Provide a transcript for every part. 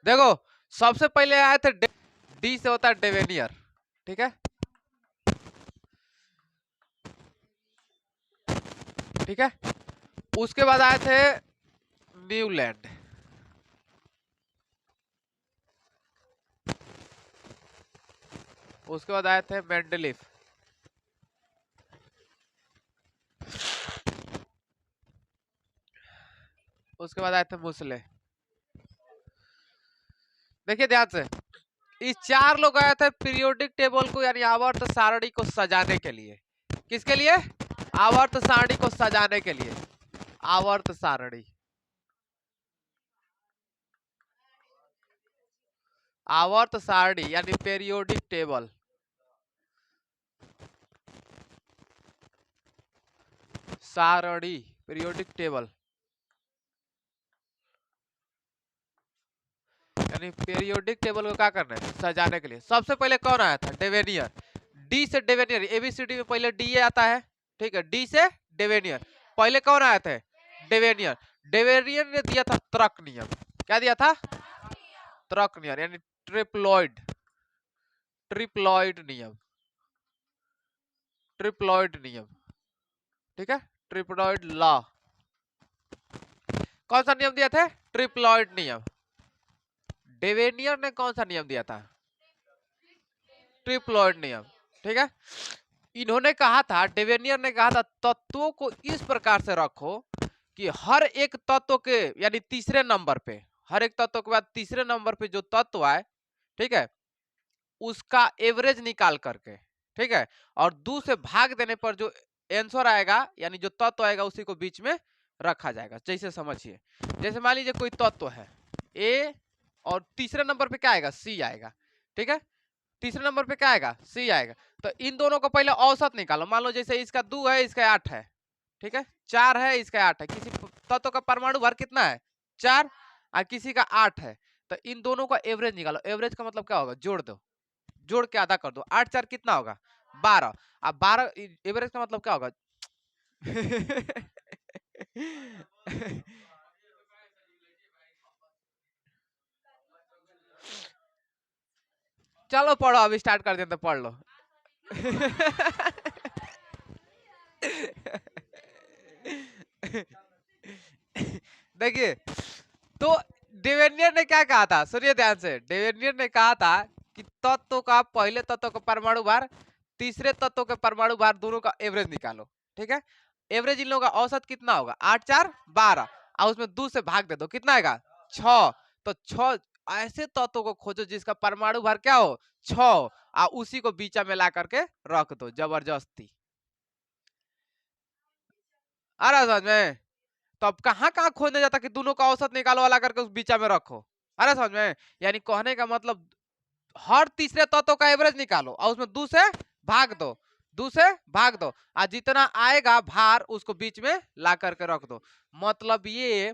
देखो सबसे पहले आए थे डी से होता है डेवेनियर, ठीक है ठीक है। उसके बाद आए थे न्यूलैंड, उसके बाद आए थे मेंडलीफ, उसके बाद आए थे मुसले। देखिए ध्यान से, इस चार लोग आए थे पीरियोडिक टेबल को यानी आवर्त सारणी को सजाने के लिए। किसके लिए? आवर्त सारणी को सजाने के लिए। आवर्त सारणी, आवर्त सारणी यानी पीरियोडिक टेबल, सारणी पीरियोडिक टेबल यानी पीरियोडिक टेबल को क्या करना है? सजाने के लिए। सबसे पहले कौन आया था? डेवेनियर। डी से डेवेनियर, एबीसीडी में पहले डी आता है, ठीक है, डी से डेवेनियर। पहले कौन आया था? डेवेनियर। डेवेनियर ने दिया था त्रक नियम। क्या दिया था? त्रक नियम यानी ट्रिप्लॉइड, ट्रिप्लॉइड नियम, ट्रिप्लॉइड नियम, ठीक है, ट्रिप्लॉइड लॉ। कौन सा नियम दिया था? ट्रिप्लॉइड नियम। डेवेनियर ने कौन सा नियम दिया था? ट्रिप्लॉइड नियम, ठीक है। इन्होंने कहा था, डेवेनियर ने कहा था, तत्वों को इस प्रकार से रखो कि हर एक तत्व के यानी तीसरे नंबर पे, हर एक तत्व के बाद तीसरे नंबर पे जो तत्व आए, ठीक है, उसका एवरेज निकाल करके, ठीक है, और 2 से भाग देने पर जो आंसर आएगा यानी जो तत्व आएगा उसी को बीच में रखा जाएगा। जैसे समझिए, जैसे मान लीजिए कोई तत्व है ए और तीसरे नंबर पे क्या आएगा? सी आएगा, ठीक है, तीसरे नंबर पे क्या आएगा? सी आएगा। तो इन दोनों को पहले औसत निकालो। मान लो जैसे इसका 2 है, इसका 8 है, ठीक है, 4 है, इसका 8 है। किसी तत्व का परमाणु भर कितना है? 4, और किसी का 8 है। तो इन दोनों का एवरेज निकालो। एवरेज का मतलब क्या होगा? जोड़ दो, जोड़ के आधा कर दो। 8 4 कितना होगा? 12। अब 12 एवरेज का मतलब क्या होगा? चलो पढ़ो, अभी स्टार्ट कर देते, पढ़ लो। देखिए, तो डेवेनियर ने क्या कहा था? सुनिए ध्यान से। डेवेनियर ने कहा था कि तत्व का पहले तत्व का परमाणु भार, तीसरे तत्व के परमाणु भार दोनों का एवरेज निकालो, ठीक है। एवरेज इन लोगों का औसत कितना होगा? 8 4 12, और उसमें 2 से भाग दे दो, कितना आएगा? 6। तो 6 ऐसे तत्वों को खोजो जिसका परमाणु भार क्या हो? 6, और उसी को बीचा में ला करके रख दो जबरदस्ती। आ रहा समझ में? तो अब कहाँ कहाँ खोजने जाता कि दोनों का औसत निकालो वाला करके उस बीचा में रखो। अरे समझ में? यानी कहने का मतलब हर तीसरे तत्व का एवरेज निकालो और उसमें 2 से भाग दो, 2 से भाग दो, और जितना आएगा भार उसको बीच में ला करके रख दो। मतलब ये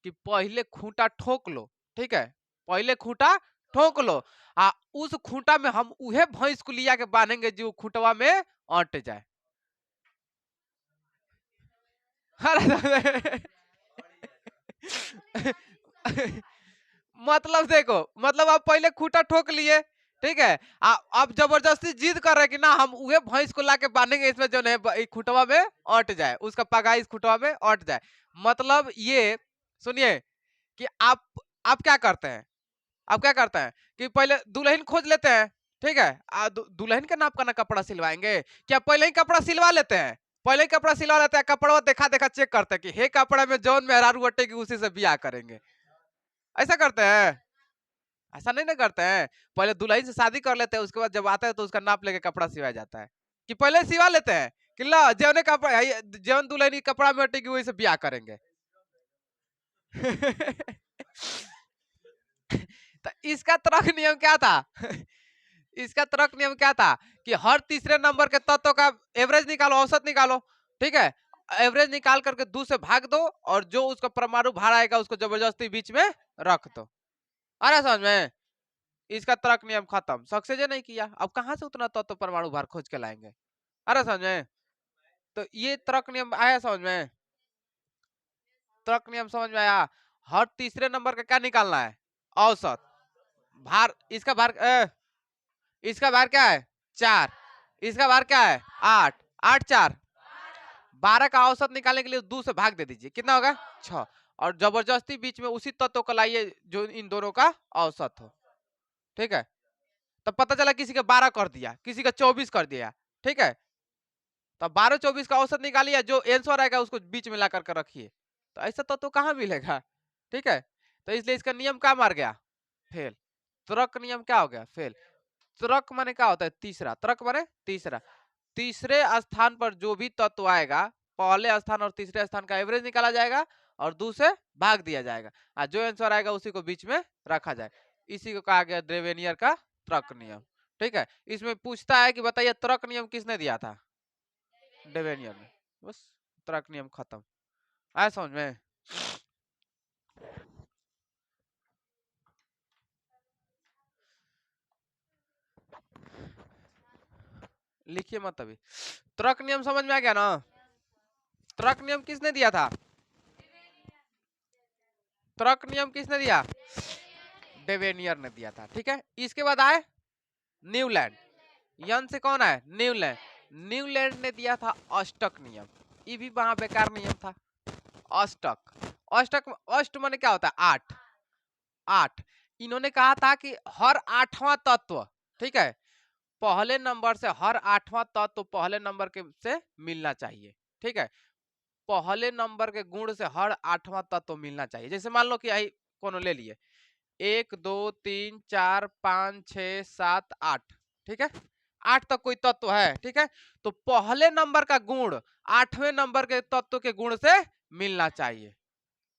कि पहले खूंटा ठोक लो, ठीक है, पहले खूंटा ठोक लो, आ उस खूंटा में हम उहे भैंस को लिया के बांधेंगे जो खूंटवा में अट जाए। मतलब देखो, मतलब आप पहले खूंटा ठोक लिए, ठीक है, अब जबरदस्ती जिद कर रहे हैं कि ना हम उहे भैंस को लाके बांधेंगे इसमें जो है खूंटवा में अट जाए, उसका पगा इस खूंटवा में अट जाए। मतलब ये सुनिए कि आप क्या करते हैं? आप क्या करते हैं कि पहले दुल्हन खोज लेते हैं, ठीक है, दुल्हन के नाप का ना कपड़ा सिलवाएंगे क्या? पहले ही कपड़ा सिलवा लेते हैं, पहले ही कपड़ा सिलवा लेते हैं, कपड़ा देखा देखा चेक करते हैं कि हे कपड़ा में जौन मेहरारू अटेगी उसी से ब्याह करेंगे। ऐसा करते हैं? ऐसा नहीं ना करते हैं। पहले दुल्हन से शादी कर लेते हैं, उसके बाद जब आता है तो उसका नाप लेके कपड़ा सिवाया जाता है। कि पहले सिवा लेते हैं कि ला जौन कपड़ा जौन दुल्हन कपड़ा में अटेगी वही से ब्याह करेंगे। तो इसका तर्क नियम क्या था? इसका तर्क नियम क्या था कि हर तीसरे नंबर के तत्व का एवरेज निकालो, औसत निकालो, ठीक है, एवरेज निकाल करके 2 से भाग दो और जो उसका परमाणु भार आएगा उसको जबरदस्ती बीच में रख दो। अरे समझ में? इसका तर्क नियम खत्म। सक्सेस नहीं किया, अब कहां से उतना तत्व परमाणु भार खोज के लाएंगे? अरे समझ में? तो ये तर्क नियम आया समझ में? तर्क नियम समझ में आया? हर तीसरे नंबर का क्या निकालना है? औसत। भार, इसका भार इसका भार क्या है 4, इसका भार क्या है 8, 8 4 12 का औसत निकालने के लिए 2 से भाग दे दीजिए, कितना होगा 6। और जबरदस्ती बीच में उसी तत्व को लाइए जो इन दोनों का औसत हो, ठीक है। तब पता चला किसी का 12 कर दिया, किसी का 24 कर दिया, ठीक है। तो 12 24 का औसत निकालिए, जो आंसर आएगा उसको बीच में ला करके रखिए। तो ऐसा तत्व कहाँ मिलेगा, ठीक है। तो इसलिए इसका नियम क्या मार गया, फेल। तुरक नियम क्या हो गया, फेल। तुरक माने क्या होता है, तीसरा। तुरक माने तीसरा। तीसरे स्थान पर जो भी तत्व आएगा, पहले स्थान और तीसरे स्थान का एवरेज निकाला जाएगा और 2 से भाग दिया जाएगा, और जो आंसर आएगा उसी को बीच में रखा जाए। इसी को कहा गया ड्रेवेनियर का तुरक नियम, ठीक है। इसमें पूछता है कि बताइए तुरक नियम किसने दिया था, ड्रेवेनियर ने। बस तुरक नियम खत्म। आया समझ में। लिखिए मत अभी। तुरक नियम समझ में आ गया ना। तुरक नियम किसने दिया था, तुरक नियम किसने दिया, डेवेनियर ने दिया था, ठीक है। इसके बाद आए न्यूलैंड। यन से कौन है, न्यूलैंड। न्यूलैंड ने दिया था अष्टक नियम। ये भी वहां बेकार नियम था, अष्टक। अष्टक, अष्ट माने क्या होता है, 8, 8। इन्होंने कहा था कि हर 8वां तत्व, ठीक है, पहले नंबर से, हर 8वां तत्व पहले नंबर के से मिलना चाहिए, ठीक है। पहले नंबर के गुण से हर 8वां तत्व मिलना चाहिए। जैसे मान लो कि आई कोनो ले लिए 1 2 3 4 5 6 7 8, ठीक है। 8 तक कोई तत्व है, ठीक है। तो पहले नंबर का गुण 8वें नंबर के तत्व के गुण से मिलना चाहिए।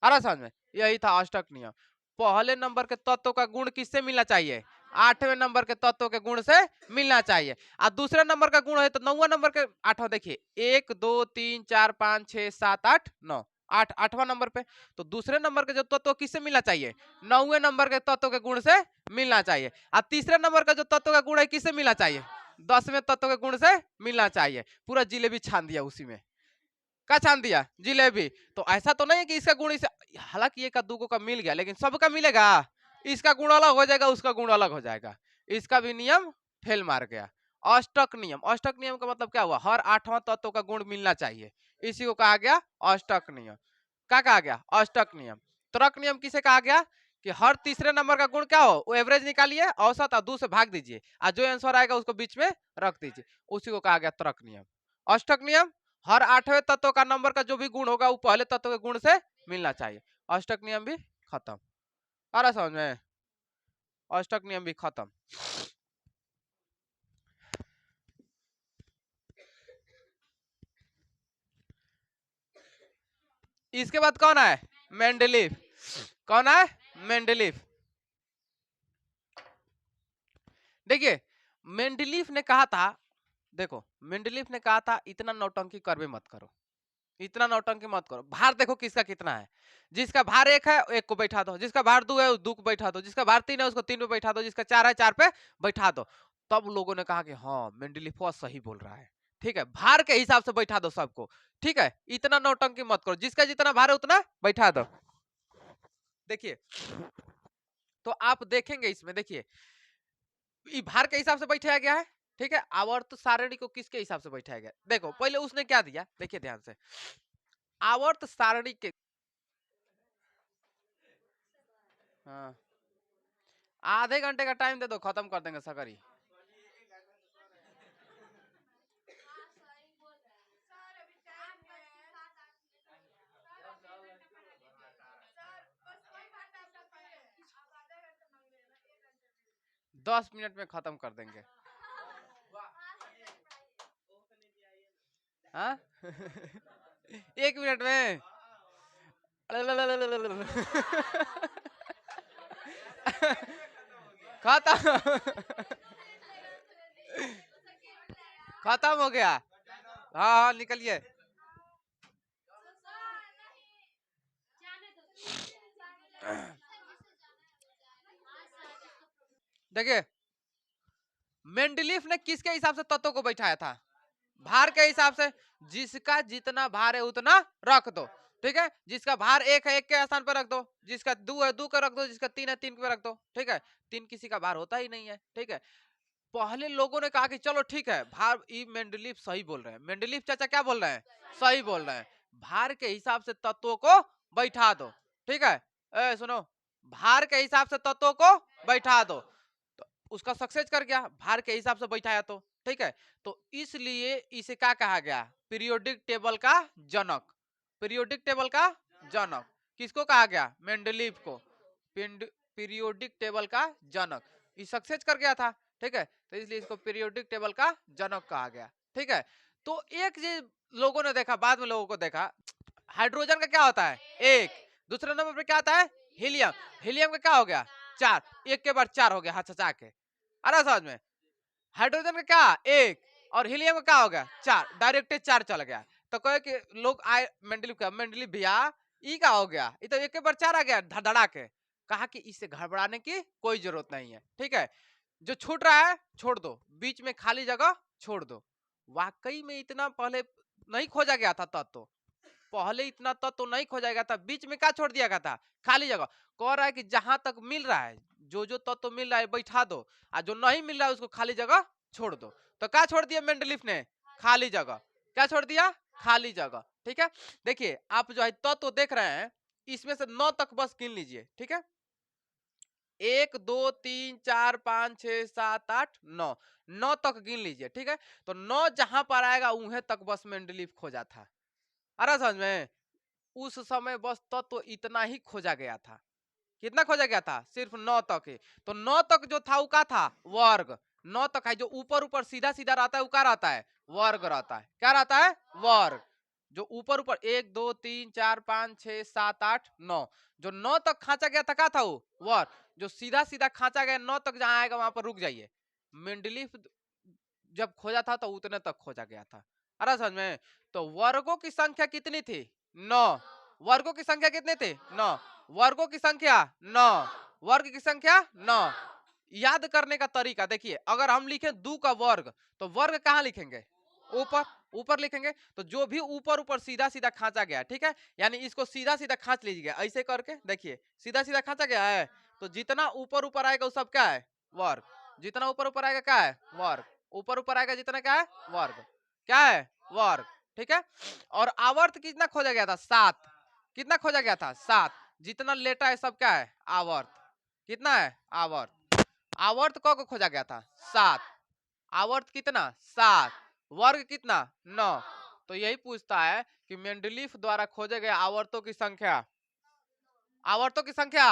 आ रहा समझ में, यही था अष्टक नियम। पहले नंबर के तत्व का गुण किससे मिलना चाहिए, 8वें नंबर के तत्व के गुण से मिलना चाहिए। और दूसरे नंबर का गुण है तो 9वां नंबर के 8वां, देखिए 1 2 3 4 5 6 7 8 9, 8 8वां नंबर पे। तो दूसरे नंबर के जो तत्व किससे मिलना चाहिए, 9वें नंबर के तत्व के गुण से मिलना चाहिए। और तीसरे नंबर का जो तत्व का गुण है किससे मिलना चाहिए, 10वें तत्व के गुण से मिलना चाहिए। पूरा जिलेबी छान दिया उसी में, क्या छान दिया, जिलेबी। तो ऐसा तो नहीं है कि इसका गुण इसे, हालांकि एक का दूगो का मिल गया, लेकिन सबका मिलेगा, इसका गुण अलग हो जाएगा, उसका गुण अलग हो जाएगा। इसका भी नियम फेल मार गया। अष्टक नियम, अष्टक नियम का मतलब क्या हुआ, हर 8वां तत्व का गुण मिलना चाहिए, इसी को कहा गया अष्टक नियम। क्या कहा गया, अष्टक नियम। तुरक नियम किसे कहा गया, कि हर तीसरे नंबर का गुण क्या हो, वो एवरेज निकालिए, औसत और 2 से भाग दीजिए, और जो आंसर आएगा उसको बीच में रख दीजिए, उसी को कहा गया तुरक नियम। अष्टक नियम, हर 8वें तत्व का नंबर का जो भी गुण होगा वो पहले तत्व के गुण से मिलना चाहिए। अष्टक नियम भी खत्म। आ रहा समझ में, अष्टक नियम भी खत्म। इसके बाद कौन है, मेंडलीफ। कौन है, मेंडलीफ। देखिए मेंडलीफ ने कहा था, देखो मेंडलीफ ने कहा था इतना नौटंकी करवे मत करो, इतना नौटंकी मत करो। भार देखो किसका कितना है, जिसका भार 1 है 1 को बैठा दो, जिसका भार 2 है 2 को बैठा दो, जिसका भार 3 है उसको 3 पे बैठा दो, जिसका 4 है 4 पे बैठा दो। तब लोगों ने कहा कि हाँ मेंडलीफ सही बोल रहा है, ठीक है, भार के हिसाब से बैठा दो सबको, ठीक है, इतना नौटंकी मत करो, जिसका जितना भार है उतना बैठा दो। देखिए तो आप देखेंगे इसमें, देखिए भार के हिसाब से बैठाया गया है, ठीक है। आवर्त सारणी को किसके हिसाब से बैठाया गया, देखो पहले उसने क्या दिया, देखिए ध्यान से। आवर्त सारणी के, हाँ आधे घंटे का टाइम दे दो, खत्म कर देंगे सकरी। दस मिनट में खत्म कर देंगे, हाँ 1 मिनट में खत्म खत्म हो गया। हाँ हाँ निकलिए। देखिए मेंडलीफ ने किसके हिसाब से तत्वों को बैठाया था, भार के हिसाब से, जिसका जितना भार है उतना रख दो। ठीक है, जिसका भार 1 है 1 के स्थान पर रख दो, जिसका 2 है 2 का रख दो, जिसका 3 है 3 पे रख दो। ठीक है, 3 किसी का भार होता ही नहीं है। ठीक है, पहले लोगों ने कहा कि चलो ठीक है, भार, ये मेंडलीव सही बोल रहे हैं, मेंडलीव चाचा क्या बोल रहे हैं, सही बोल रहे हैं, भार के हिसाब से तत्वों को बैठा दो। ठीक है, सुनो, भार के हिसाब से तत्वों को बैठा दो, तो उसका सक्सेस कर गया, भार के हिसाब से बैठाया तो। ठीक है, तो इसलिए इसे क्या कहा गया, पीरियोडिक टेबल का जनक। पीरियोडिक टेबल का जनक किसको कहा गया, मेंडलीव को पीरियोडिक टेबल का जनक, ये सक्सेस कर गया था। ठीक है, तो इसलिए इसको पीरियोडिक टेबल का जनक कहा गया। ठीक है, तो एक चीज लोगों ने देखा, बाद में लोगों को देखा, हाइड्रोजन का क्या होता है, एक, दूसरे नंबर पे क्या आता है, हीलियम, हीलियम का क्या हो गया, 4, एक के बाद 4 हो गया, हाथ चचा के, आ रहा समझ में, हाइड्रोजन का क्या, एक, और हीलियम का क्या हो गया, 4, डायरेक्ट 4 चल गया। तो कहे कि लोग आए मेंडलीव का, मेंडलीव भैया ई का हो गया, ये तो एक के बाद 4 आ गया धड़धड़ा के। कहा कि इससे घबराने की कोई जरूरत नहीं है। ठीक है, जो छूट रहा है छोड़ दो, बीच में खाली जगह छोड़ दो। वाकई में इतना पहले नहीं खोजा गया था तत्व, पहले इतना तत्व नहीं खोजा गया था, बीच में क्या छोड़ दिया गया था, खाली जगह। कह रहा है कि जहां तक मिल रहा है, जो तत्व मिल रहा है बैठा दो, और जो नहीं मिल रहा है उसको खाली जगह छोड़ दो। तो क्या छोड़ दिया मेंडलीफ ने, खाली जगह, क्या छोड़ दिया, खाली जगह। ठीक है, देखिए आप जो है तत्व देख रहे हैं, इसमें से 9 तक बस गिन लीजिए। ठीक है, 1 2 3 4 5 6 7 8 9, 9 तक गिन लीजिए। ठीक है, तो 9 जहां पर आएगा उन्हें तक बस मेंडलीफ खोजा था। आ रहा समझ में, उस समय बस तत्व इतना ही खोजा गया था। कितना खोजा गया था, सिर्फ 9 तक ही। तो 9 तक जो था वो क्या था, वर्ग। 9 तक है, जो ऊपर ऊपर सीधा सीधा रहता है वो क्या रहता है, वर्ग रहता है। क्या रहता है, वर्ग। जो ऊपर ऊपर 1 2 3 4 5 6 7 8 9, जो 9 तक खांचा गया था क्या था, वो वर्ग। जो सीधा सीधा खांचा गया 9 तक जहां आएगा वहां पर रुक जाइए। मेंडलीफ जब खोजा था तो उतने तक खोजा गया था। अरे समझ में, तो वर्गों की संख्या कितनी थी, 9। वर्गों की संख्या कितनी थी, 9। वर्गों की संख्या 9, वर्ग की संख्या 9। याद करने का तरीका देखिए, अगर हम लिखें 2 का वर्ग, तो वर्ग कहाँ लिखेंगे, ऊपर, ऊपर लिखेंगे। तो जो भी ऊपर ऊपर सीधा सीधा खांचा गया, ठीक है, यानी इसको सीधा सीधा खांच लीजिएगा ऐसे करके, देखिए सीधा सीधा खांचा गया है, तो जितना ऊपर ऊपर आएगा वो सब क्या है, वर्ग। जितना ऊपर ऊपर आएगा क्या है, वर्ग। ऊपर ऊपर आएगा जितना क्या है, वर्ग। क्या है, वर्ग। ठीक है, और आवर्त कितना खोजा गया था, 7। कितना खोजा गया था, 7। जितना लेटा है सब क्या है, आवर्त। कितना है, आवर्त। आवर्त को खोजा गया था, 7। आवर्त कितना, 7। वर्ग कितना, 9। तो यही पूछता है कि मेंडलीफ द्वारा खोजे गए आवर्तों की संख्या, आवर्तों की संख्या,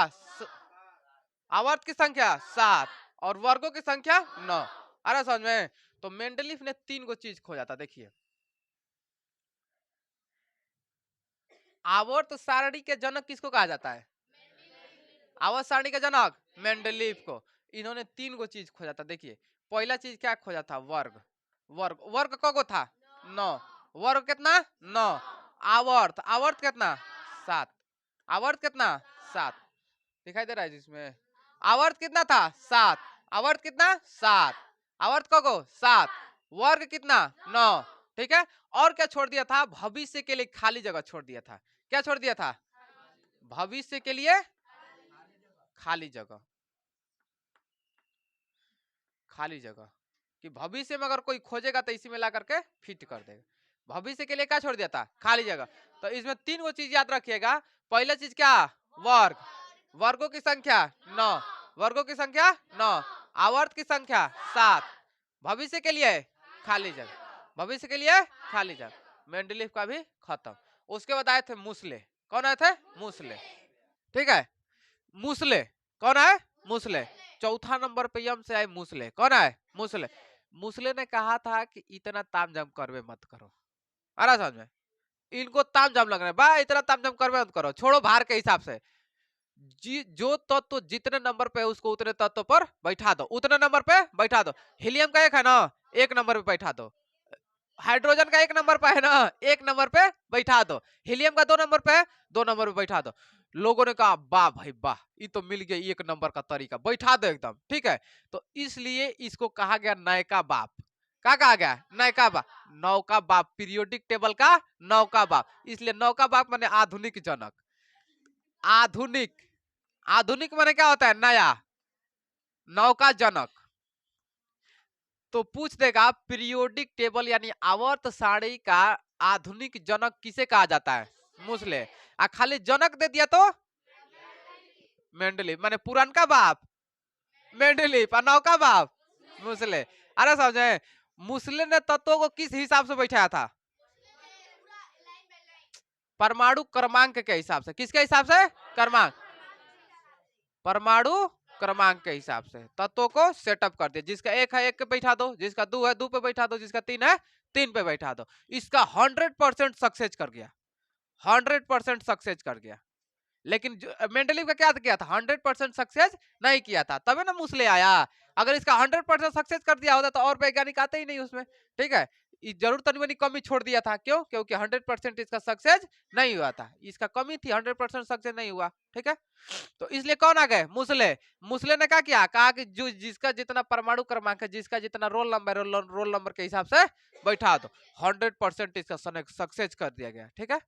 आवर्त की संख्या 7 और वर्गों की संख्या 9। अरे समझ में, तो मेंडलीफ ने 3 गो चीज खोजा था। देखिए, आवर्त सारणी के जनक किसको कहा जाता है, आवर्त सारणी के जनक मेंडलीफ को। इन्होंने 3 गो चीज खोजा था। देखिए, पहला चीज क्या खोजा था, वर्ग। वर्ग, वर्ग कगो था, 9। वर्ग कितना, 9। आवर्त, आवर्त कितना, 7। आवर्त कितना, 7। दिखाई दे रहा है जिसमें, आवर्त कितना था, 7। आवर्त कितना, 7। आवर्त कगो 7। वर्ग कितना, 9। ठीक है, और क्या छोड़ दिया था, भविष्य के लिए खाली जगह छोड़ दिया था। क्या छोड़ दिया था, भविष्य के लिए खाली जगह। खाली जगह कि भविष्य में अगर कोई खोजेगा तो इसी में ला करके फिट कर देगा। भविष्य के लिए क्या छोड़ दिया था, खाली जगह। तो इसमें 3 गो चीज याद रखिएगा। पहला चीज क्या, वर्ग। वर्गों की संख्या 9, वर्गों की संख्या 9। आवर्त की संख्या 7। भविष्य के लिए खाली जगह, भविष्य के लिए खाली जगह। मेंडलीफ का भी खत्म। उसके बाद आए थे मूसले। कौन आए थे, मूसले। ठीक है, मूसले कौन है, मूसले। चौथा नंबर पे यम से आए मूसले। कौन है, मूसले। मूसले ने कहा था कि इतना तामझाम करवे मत करो। आ रहा समझ में, इनको तामझाम लग रहा है, भाई इतना तामझाम करवे मत करो, छोड़ो भार के हिसाब से। जो तत्व जितने नंबर पे है उसको उतने तत्व पर बैठा दो, उतने नंबर पे बैठा दो। हीलियम का 1 है ना, 1 नंबर पे बैठा दो। हाइड्रोजन का 1 नंबर पे है ना, 1 नंबर पे बैठा दो। हीलियम का 2 नंबर पे है, 2 नंबर पे बैठा दो। लोगों ने कहा वाह भाई वाह, ये तो मिल गया 1 नंबर का तरीका, बैठा दो एकदम। ठीक है, तो इसलिए इसको कहा गया नयका बाप। क्या कहा गया? नयका बाप, नौका बाप, पीरियोडिक टेबल का नौका बाप, इसलिए नौका बाप माने आधुनिक जनक। आधुनिक, आधुनिक माने क्या होता है? नया, नौका जनक। तो पूछ देगा पीरियोडिक टेबल यानी आवर्त सारणी का आधुनिक जनक किसे कहा जाता है? मुसले। आ खाली जनक दे दिया तो मेंडलीव, माने पुरानका बाप मेंडलीव और नौका बाप मुसले। अरे समझे, मुसले ने तत्वों को किस हिसाब से बैठाया था? परमाणु क्रमांक के हिसाब से। किसके हिसाब से? क्रमांक, परमाणु क्रमांक के हिसाब से तत्वों को सेटअप कर दिया। जिसका एक है एक पे बैठा दो, जिसका दो है दो पे बैठा दो, जिसका तीन है तीन पे बैठा दो। इसका 100% सक्सेस कर गया, 100% सक्सेस कर गया। लेकिन मेंडलीव का क्या किया था? 100% सक्सेस नहीं किया था, तभी ना मुसले आया। अगर इसका 100% सक्सेस कर दिया होता तो और वैज्ञानिक आते ही नहीं उसमें। ठीक है, जरूर तनी मनी कमी छोड़ दिया था। क्यों? क्योंकि 100% इसका सक्सेस नहीं हुआ था, इसका कमी थी, 100% सक्सेस नहीं हुआ। ठीक है, तो इसलिए कौन आ गए? मुसले। मुसले ने क्या किया? कहा कि जो जिसका जितना परमाणु क्रमांक है, जिसका जितना रोल नंबर है, रोल नंबर के हिसाब से बैठा दो। 100% इसका सक्सेस कर दिया गया। ठीक है,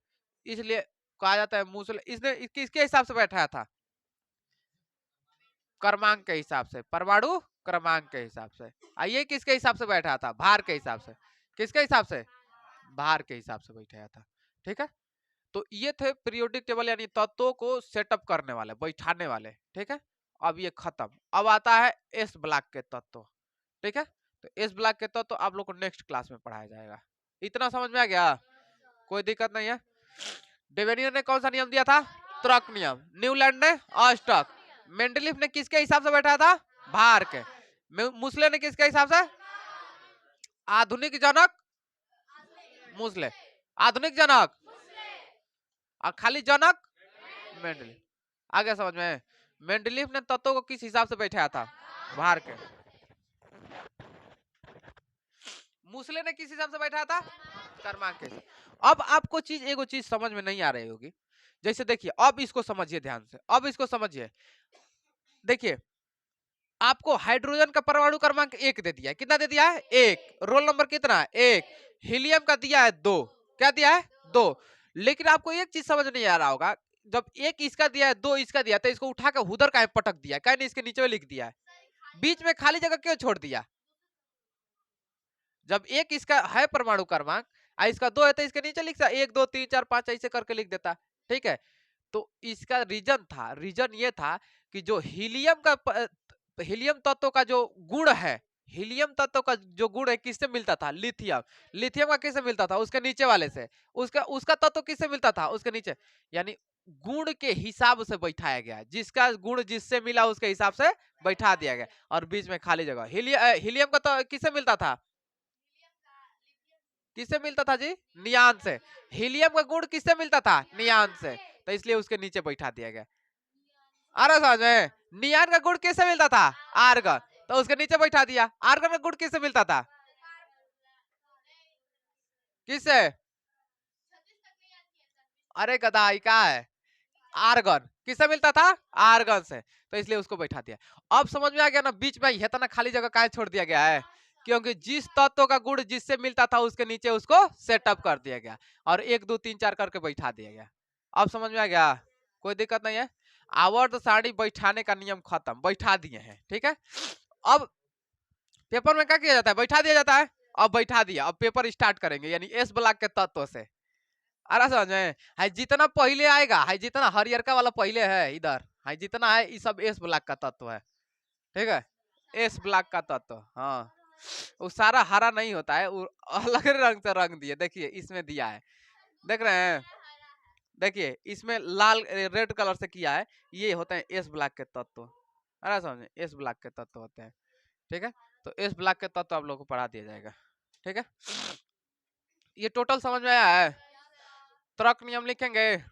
इसलिए कहा जाता है मुसले। इसने किसके हिसाब से बैठाया था? क्रमांक के हिसाब से, परमाणु क्रमांक के हिसाब से। आइए किसके हिसाब से बैठा था? भार के हिसाब से। किसके हिसाब से? भार के हिसाब से बैठाया था। ठीक है, तो ये थे पीरियोडिक टेबल यानी तत्वों को सेटअप करने वाले, बैठाने वाले। ठीक है, अब ये खत्म। अब आता है एस ब्लॉक के तत्व। ठीक है, तो एस ब्लॉक के तत्व आप लोग को नेक्स्ट क्लास में पढ़ाया जाएगा। इतना समझ में आ गया? कोई दिक्कत नहीं है। डेवेनियर ने कौन सा नियम दिया था? त्वरक नियम। न्यूलैंड ने अष्टक। मेंडलीफ ने किसके हिसाब से बैठा था? भार के। मुसले ने किसके हिसाब से? आधुनिक जनक मुसले, आधुनिक जनक और खाली जनक मेंडलीफ। आगे समझ में? मेंडलीफ ने तत्वों को किस हिसाब से बैठाया था? भार के। मुसले ने किस हिसाब से बैठाया था? क्रमांक के। अब आपको एगो चीज समझ में नहीं आ रही होगी। जैसे देखिए, अब इसको समझिए ध्यान से, अब इसको समझिए। देखिए, आपको हाइड्रोजन का परमाणु क्रमांक 1 दे दिया है। कितना दे दिया है? 1। रोल नंबर कितना है? 1। हीलियम का दिया है 2। क्या दिया है? 2। लेकिन आपको एक चीज समझ नहीं आ रहा होगा, जब एक इसका दिया है, 2 इसका दिया, तो इसको उठा के उधर का पटक दिया, क्या नहीं इसके नीचे में लिख दिया है? बीच में खाली जगह क्यों छोड़ दिया? जब एक इसका है परमाणु क्रमांक, इसका 2 है, तो इसके नीचे लिख 1 2 3 4 5 ऐसे करके लिख देता। ठीक है, तो इसका रीजन ये था कि जो हीलियम तत्व का जो गुण है, हीलियम तत्व का जो गुण है किससे मिलता था? लिथियम। लिथियम का किससे मिलता था? उसके नीचे वाले से। उसका उसका तत्व किससे मिलता था? उसके नीचे। यानी गुण के हिसाब से बैठाया गया, जिसका गुण जिससे मिला उसके हिसाब से बैठा दिया गया, और बीच में खाली जगह। हीलियम का तो किससे मिलता था? किससे मिलता था जी? नियान से। हीलियम का गुण किससे मिलता था? नियान से, तो इसलिए उसके नीचे बैठा दिया गया। अरे समझ में? नियान का गुण किससे मिलता था? आर्गन, तो उसके नीचे बैठा दिया। आर्गन का गुण किससे मिलता था? किससे? अरे गदाई का है, आर्गन किससे मिलता था? आर्गन से, तो इसलिए उसको बैठा दिया। अब समझ में आ गया ना बीच में इतना खाली जगह काहे छोड़ दिया गया है? क्योंकि जिस तत्व का गुण जिससे मिलता था उसके नीचे उसको सेटअप कर दिया गया, और 1 2 3 4 करके बैठा दिया गया। अब समझ में आ गया? कोई दिक्कत नहीं है। आवर्त सारणी बैठाने का नियम खत्म, बैठा दिए हैं। ठीक है, अब पेपर में क्या किया जाता है? बैठा दिया जाता है। अब बैठा दिया, अब पेपर स्टार्ट करेंगे यानी एस ब्लॉक के तत्व से। अरे समझ में? है जितना पहले आएगा, है जितना हरियर का वाला पहले है इधर, है जितना है ये सब एस ब्लॉक का तत्व है। ठीक है, एस ब्लॉक का तत्व। हाँ, वो सारा हरा नहीं होता है, वो अलग रंग से रंग दिए। देखिए इसमें दिया है, देख रहे हैं? देखिए इसमें लाल रेड कलर से किया है, ये होते हैं एस ब्लॉक के तत्व। अरे समझे? एस ब्लॉक के तत्व होते हैं। ठीक है, तो एस ब्लॉक के तत्व आप लोग को पढ़ा दिया जाएगा। ठीक है, ये टोटल समझ में आया है? त्वरक नियम लिखेंगे।